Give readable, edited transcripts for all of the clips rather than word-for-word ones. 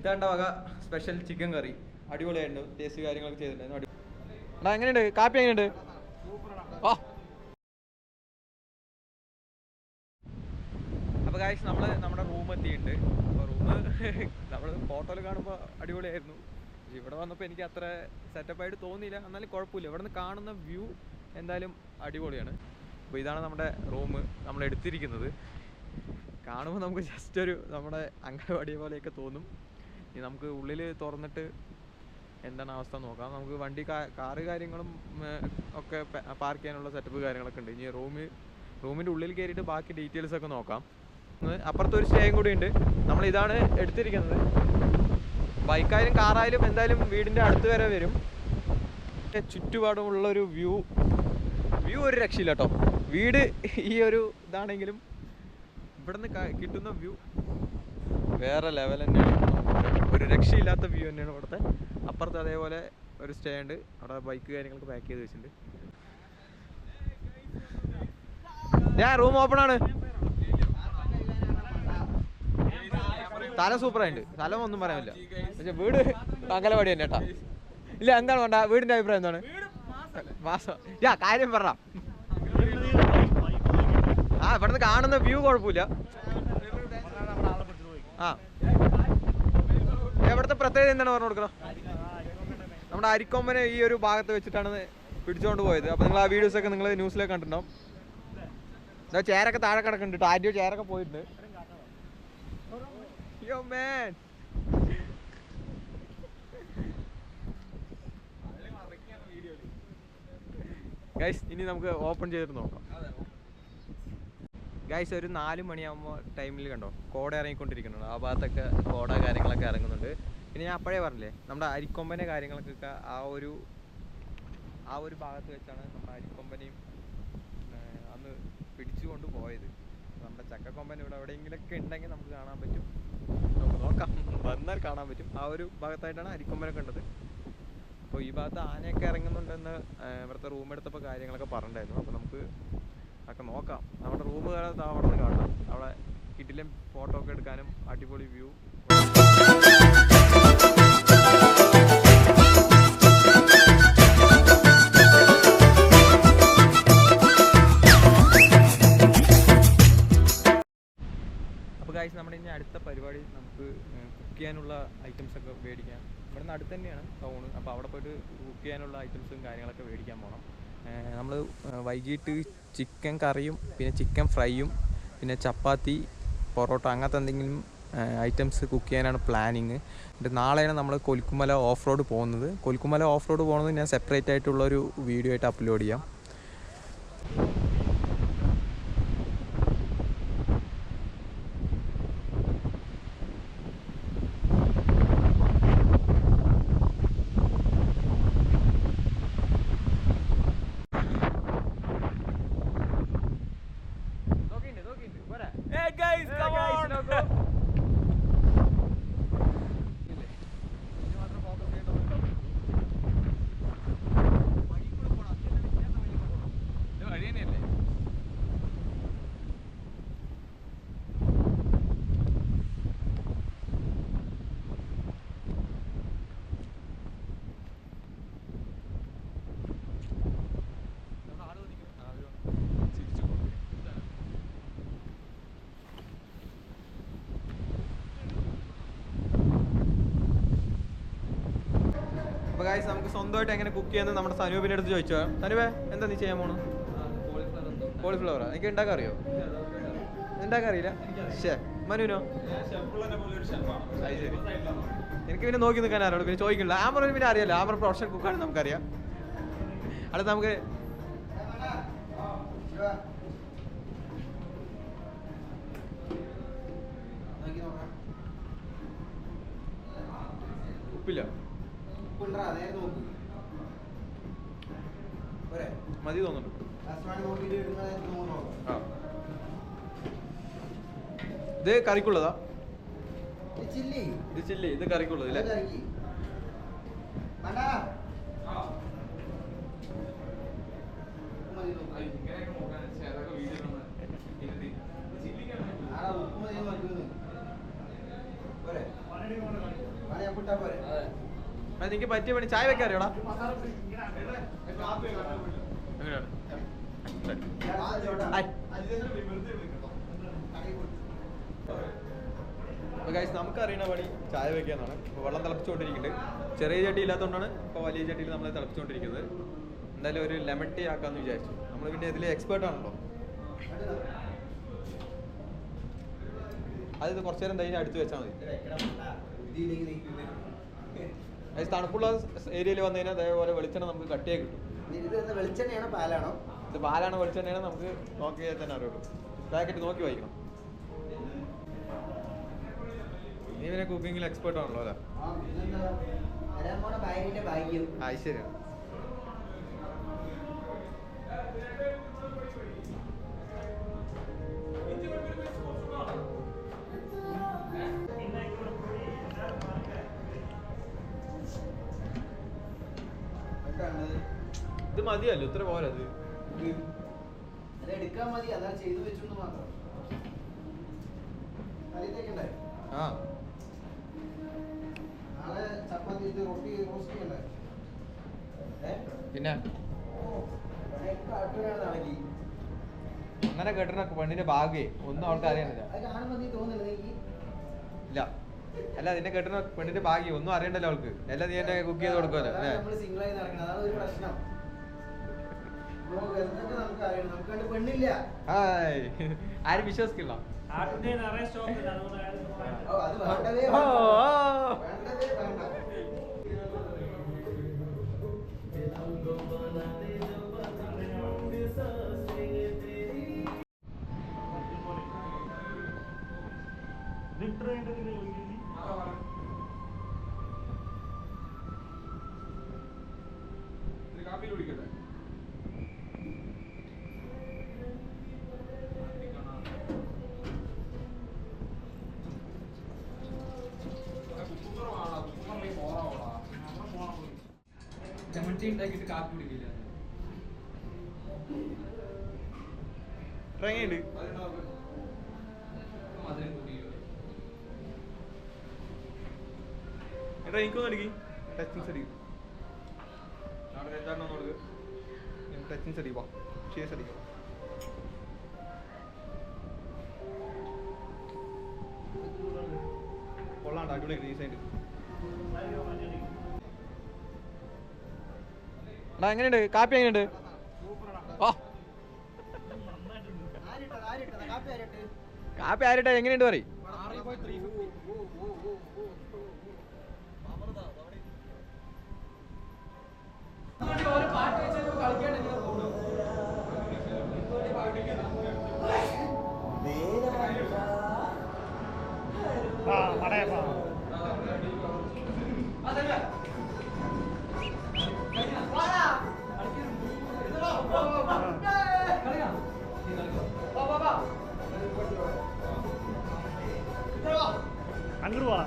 ഇത്താണ്ട വക special chicken കറി അടിപൊളിയായിരുന്നു. Taste കാര്യങ്ങളൊക്കെ ചെയ്തിട്ടുണ്ടായിരുന്നു. എങ്ങനെയുണ്ട്? കാപ്പി എങ്ങനെയുണ്ട്? അപ്പോൾ ഗായ്സ് നമ്മൾ നമ്മുടെ റൂം എത്തിയിട്ടുണ്ട്. അപ്പോൾ റൂം നമ്മൾ ഫോട്ടോയിൽ കാണുമ്പോൾ അടിപൊളിയായിരുന്നു. ഇവിടെ വന്നപ്പോൾ എനിക്ക് അത്ര സെറ്റപ്പായിട്ട് തോന്നിയില്ല. എന്നാലും കുഴപ്പമില്ല. ഇവിടെ നിന്ന് കാണുന്ന വ്യൂ എന്തായാലും അടിപൊളിയാണ്. അപ്പോൾ ഇതാണ് നമ്മുടെ റൂം നമ്മൾ എടുത്തിരിക്കുന്നത്. കാണുമ്പോൾ നമുക്ക് ജസ്റ്റ് ഒരു നമ്മുടെ അംഗനവാടി പോലെയൊക്കെ തോന്നും. ഇനി നമുക്ക് ഉള്ളിൽ തുറന്നിട്ട് എന്താണ് അവസ്ഥ നോക്കാം. നമുക്ക് വണ്ടി കാറ് കാര്യങ്ങളും ഒക്കെ പാർക്ക് ചെയ്യാനുള്ള സെറ്റപ്പ് കാര്യങ്ങളൊക്കെ ഉണ്ട്. ഇനി റൂമിൻ്റെ ഉള്ളിൽ കയറിയിട്ട് ബാക്കി ഡീറ്റെയിൽസൊക്കെ നോക്കാം. അപ്പുറത്തൊരു സ്റ്റേയും കൂടി ഉണ്ട്. നമ്മളിതാണ് എടുത്തിരിക്കുന്നത്. ബൈക്കായാലും കാറായാലും എന്തായാലും വീടിൻ്റെ അടുത്ത് വരെ വരും. ചുറ്റുപാടുമുള്ളൊരു വ്യൂ ഒരു രക്ഷയില്ല കേട്ടോ. വീട് ഈ ഒരു ഇതാണെങ്കിലും ഇവിടുന്ന് കിട്ടുന്ന വ്യൂ വേറെ ലെവൽ തന്നെയാണ്. ഒരു രക്ഷയില്ലാത്ത വ്യൂ തന്നെയാണ് ഇവിടുത്തെ. അപ്പുറത്ത് അതേപോലെ ഒരു സ്റ്റേ ഉണ്ട്. അവിടെ ബൈക്ക് കാര്യങ്ങളൊക്കെ പാക്ക് ചെയ്ത് വെച്ചിട്ടുണ്ട്. ഞാൻ റൂം ഓപ്പൺ ആണ്. സ്ഥലം സൂപ്പറായിട്ടുണ്ട്. സ്ഥലം ഒന്നും പറയാനില്ല. പക്ഷെ വീട് അംഗനവാടി തന്നെ കേട്ടാ. ഇല്ല എന്താണ് വേണ്ട വീടിന്റെ അഭിപ്രായം എന്താണ്? മാസം കാര്യം പറ. ഇവിടുന്ന് കാണുന്ന വ്യൂ കുഴപ്പമില്ല. ഇവിടുത്തെ പ്രത്യേകത എന്താണ് പറഞ്ഞു കൊടുക്കണം? നമ്മുടെ അരിക്കൊമ്പനെ ഈ ഒരു ഭാഗത്ത് വെച്ചിട്ടാണ് പിടിച്ചുകൊണ്ട് പോയത്. അപ്പോൾ നിങ്ങൾ ആ വീഡിയോസൊക്കെ നിങ്ങൾ ന്യൂസിലൊക്കെ കണ്ടിട്ടുണ്ടാവും. ചേരൊക്കെ താഴെ കിടക്കുന്നുണ്ട്. ആദ്യം ചേരൊക്കെ പോയിട്ടുണ്ട്. Yo man. ഗൈസ് ഇനി നമുക്ക് ഓപ്പൺ ചെയ്തിട്ട് നോക്കാം. ഗൈസ് ഒരു 4 മണിയാകുമ്പോൾ ടൈമിൽ കണ്ടോ കോട ഇറങ്ങിക്കൊണ്ടിരിക്കുന്നുണ്ട്. ആ ഭാഗത്തൊക്കെ കോട കാര്യങ്ങളൊക്കെ ഇറങ്ങുന്നുണ്ട്. പിന്നെ ഞാൻ അപ്പോഴേ പറഞ്ഞില്ലേ നമ്മുടെ അരിക്കൊമ്പൻ്റെ കാര്യങ്ങളൊക്കെ ആ ഒരു ഭാഗത്ത് വെച്ചാണ് നമ്മുടെ അരിക്കൊമ്പനെയും അന്ന് പിടിച്ചുകൊണ്ട് പോയത്. നമ്മുടെ ചക്കക്കൊമ്പൻ ഇവിടെ എവിടെയെങ്കിലൊക്കെ ഉണ്ടെങ്കിൽ നമുക്ക് കാണാൻ പറ്റും. നമുക്ക് നോക്കാം, വന്നാൽ കാണാൻ പറ്റും. ആ ഒരു ഭാഗത്തായിട്ടാണ് അരിക്കൊമ്പനെ കണ്ടത്. അപ്പോൾ ഈ ഭാഗത്ത് ആനയൊക്കെ ഇറങ്ങുന്നുണ്ടെന്ന് ഇവിടുത്തെ റൂം എടുത്തപ്പോൾ കാര്യങ്ങളൊക്കെ പറഞ്ഞിട്ടുണ്ടായിരുന്നു. അപ്പോൾ നമുക്ക് ഒക്കെ നോക്കാം. നമ്മുടെ റൂം അവിടെ നിന്ന് കാണാം. അവിടെ കിട്ടിലും ഫോട്ടോ ഒക്കെ എടുക്കാനും അടിപൊളി വ്യൂ. അപ്പോൾ ഗൈസ് നമ്മുടെ ഇനി അടുത്ത പരിപാടി നമുക്ക് കുക്ക് ചെയ്യാനുള്ള ഐറ്റംസ് ഒക്കെ മേടിക്കാം. ഇവിടെ നിന്ന് അടുത്ത് തന്നെയാണ് ടൗണ്. അപ്പോൾ അവിടെ പോയിട്ട് കുക്ക് ചെയ്യാനുള്ള ഐറ്റംസും കാര്യങ്ങളൊക്കെ മേടിക്കാൻ പോകണം. നമ്മൾ വൈകിട്ട് ചിക്കൻ കറിയും പിന്നെ ചിക്കൻ ഫ്രൈയും പിന്നെ ചപ്പാത്തി പൊറോട്ട അങ്ങനത്തെ എന്തെങ്കിലും ഐറ്റംസ് കുക്ക് ചെയ്യാനാണ് പ്ലാനിങ്. എന്നിട്ട് നാളെയാണ് നമ്മൾ കൊലുക്കുമല ഓഫ് റോഡ് പോകുന്നത്. കൊലുക്കുമല ഓഫ് റോഡ് പോകുന്നത് ഞാൻ സെപ്പറേറ്റ് ആയിട്ടുള്ളൊരു വീഡിയോ ആയിട്ട് അപ്ലോഡ് ചെയ്യാം. അപ്പോൾ ഗൈസ് നമുക്ക് സ്വന്തമായിട്ട് എങ്ങനെ കുക്ക് ചെയ്യുന്നത് നമ്മുടെ സനൂപിൻ്റെ അടുത്ത് ചോദിച്ചോ. സനൂപേ എന്താ നീ ചെയ്യാൻ പോണു? കോളിഫ്ലവറാ? എനിക്ക് ഉണ്ടാക്കാൻ അറിയോ? ഉണ്ടാക്കാൻ അറിയില്ല. ശേ മനുവിനോ? ശരി. എനിക്ക് പിന്നെ നോക്കി നിൽക്കാൻ ആരോട് പിന്നെ ചോദിക്കണില്ല. ആമറിന് പിന്നെ അറിയാലോ. ആമർ പ്രൊഫഷണൽ കുക്കാണ് നമുക്കറിയാം. അടുത്ത് നമുക്ക് ഉപ്പില്ല മതി തോന്നുന്നു. ഇത് കറിക്കുള്ളതാ? ഇത് ചില്ലി, ഇത് കറിക്കുള്ളത് അല്ലേ? നിനക്ക് പറ്റിയ പണി ചായ വെക്കാൻ അറിയോടാ? നമുക്കറിയണ പണി ചായ വെക്കാന്നാണ്. ഇപ്പോൾ വെള്ളം തിളപ്പിച്ചുകൊണ്ടിരിക്കുന്നുണ്ട്. ചെറിയ ചട്ടി ഇല്ലാത്തതുകൊണ്ടാണ് ഇപ്പോൾ വലിയ ചട്ടിയിൽ നമ്മൾ തിളപ്പിച്ചുകൊണ്ടിരിക്കുന്നത്. എന്തായാലും ഒരു ലെമൺ ടീ ആക്കാമെന്ന് വിചാരിച്ചു. നമ്മൾ പിന്നെ ഇതിൽ എക്സ്പേർട്ട് ആണല്ലോ. അത് കുറച്ചു നേരം കഴിഞ്ഞ് അടുത്ത് വെച്ചാൽ മതി. തണുപ്പുള്ള ഏരിയയിൽ വന്നു കഴിഞ്ഞാൽ അതേപോലെ വെളിച്ചെണ്ണ നമുക്ക് കട്ടിയായി കിട്ടും. വെളിച്ചെണ്ണയാണോ പാലാണോ? ഇത് പാലാണോ വെളിച്ചെണ്ണയാണോ നമുക്ക് നോക്കിയാൽ തന്നെ അറിയുള്ളൂ. പാക്കറ്റ് നോക്കി വായിക്കണം. നീ പിന്നെ കുക്കിങ്ങിൽ എക്സ്പേർട്ട് ആണല്ലോ അല്ലേ? ശരിയാണ്. ഇത് മതിയല്ലോ, ഇത്ര പോലെ അത് എടുക്കാൻ മതി. അതാ ചെയ്തു വെച്ചു മാത്രം. ആ നാളെ ചപ്പാത്തി റൊട്ടി റോസ്റ്റ് ചെയ്യണ്ടേ? പിന്നെ അങ്ങനെ കേട്ടണ പെണ്ണിന്റെ ഭാഗ്യേ ഒന്നും അവൾക്ക് അറിയണില്ല. ഇല്ല അല്ല, നിന്നെ കേട്ടണ പെണ്ണിന്റെ ഭാഗ്യം ഒന്നും അറിയണ്ടല്ലോ അവൾക്ക്. എല്ലാം നീ എന്നെ കുക്ക് ചെയ്ത് കൊടുക്കുമല്ലോ. ആരും വിശ്വസിക്കില്ല. കാപ്പി കുടിക്കട്ടെ? ലെമൺ ടീ ഉണ്ടാക്കിയിട്ട് കാപ്പി കുടിക്കില്ല. ഇറങ്ങിയുണ്ട്. എടാ എനിക്കൊന്നും അടിക്കും. ടച്ചിങ്സ് അടിക്കും. അവിടെ എന്താണോ നോക്ക്. ടച്ചിങ്സ് അടിക്കുക. ഷേസ് അടിക്കുക. കൊള്ളാണ്ട് അടിപൊളി റീസൈൻഡ്. എടാ എങ്ങനെയുണ്ട് കാപ്പി? എങ്ങനെയുണ്ട്? കാപ്പി ആരിട്ടാ? എങ്ങനെയുണ്ട് പറയും? അങ്ങോട്ട് പോവാ.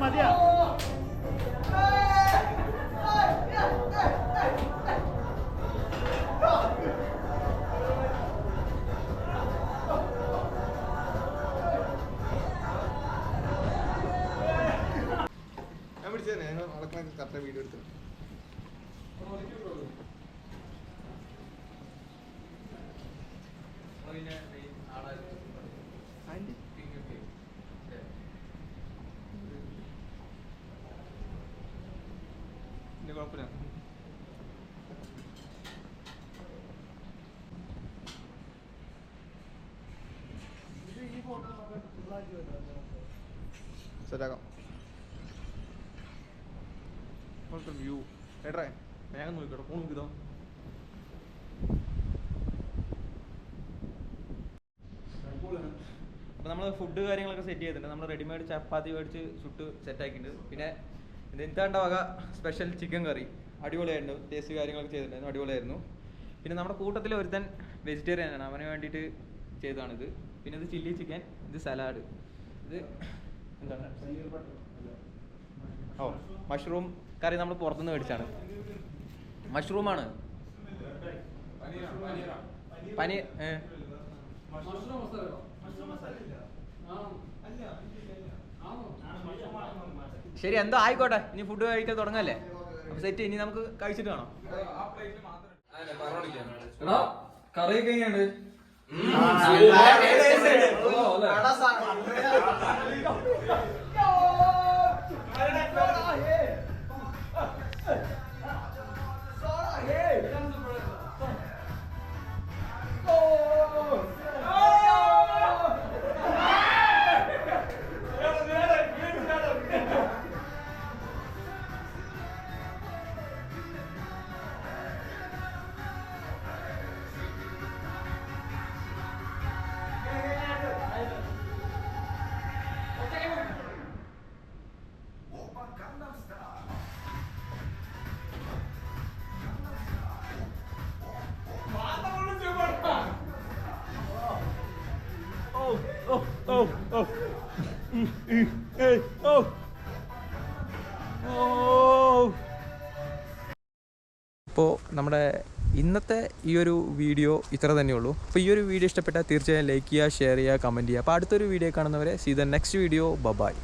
മതിയാ. ഞാൻ പിടിച്ചതന്നെ. ഞങ്ങൾ നടക്കണ കറക്റ്റ് വീഡിയോ എടുത്തു. കുഴപ്പമില്ല. സെറ്റാക്കാം. വ്യൂ ഏട്ടാ വേഗം നോക്കിക്കോട്ടെ, ഫോൺ നോക്കിതോ. അപ്പോൾ നമ്മൾ ഫുഡ് കാര്യങ്ങളൊക്കെ സെറ്റ് ചെയ്തിട്ടുണ്ട്. നമ്മൾ റെഡിമെയ്ഡ് ചപ്പാത്തി മേടിച്ച് ചുട്ട് സെറ്റാക്കിയിട്ടുണ്ട്. പിന്നെ എന്താണ്ട വക സ്പെഷ്യൽ ചിക്കൻ കറി അടിപൊളിയായിരുന്നു. ടേസ്റ്റ് കാര്യങ്ങളൊക്കെ ചെയ്തിട്ടുണ്ടായിരുന്നു, അടിപൊളിയായിരുന്നു. പിന്നെ നമ്മുടെ കൂട്ടത്തിൽ ഒരുത്തൻ വെജിറ്റേറിയൻ ആണ്, അവന് വേണ്ടിയിട്ട് ചെയ്തതാണിത്. പിന്നെ ഇത് ചില്ലി ചിക്കൻ, ഇത് സലാഡ്, ഇത് എന്താണ് ഓ മഷ്റൂം കറി നമ്മൾ പുറത്തുനിന്ന് മേടിച്ചാണ്. മഷ്റൂമാണ് പനീർ. ശരി എന്തോ ആയിക്കോട്ടെ, ഇനി ഫുഡ് കഴിക്കാൻ തുടങ്ങല്ലേ. അപ്പൊ സെറ്റ്, ഇനി നമുക്ക് കഴിച്ചിട്ട് കാണാം. കറിയൊക്കെ എങ്ങനെയുണ്ട്? അപ്പോൾ നമ്മുടെ ഇന്നത്തെ ഈ ഒരു വീഡിയോ ഇത്ര തന്നെയുള്ളൂ. അപ്പോൾ ഈ ഒരു വീഡിയോ ഇഷ്ടപ്പെട്ടാൽ തീർച്ചയായും ലൈക്ക് ചെയ്യുക, ഷെയർ ചെയ്യുക, കമൻറ്റ് ചെയ്യുക. അപ്പോൾ അടുത്തൊരു വീഡിയോ കാണുന്നവരെ see the next video. By.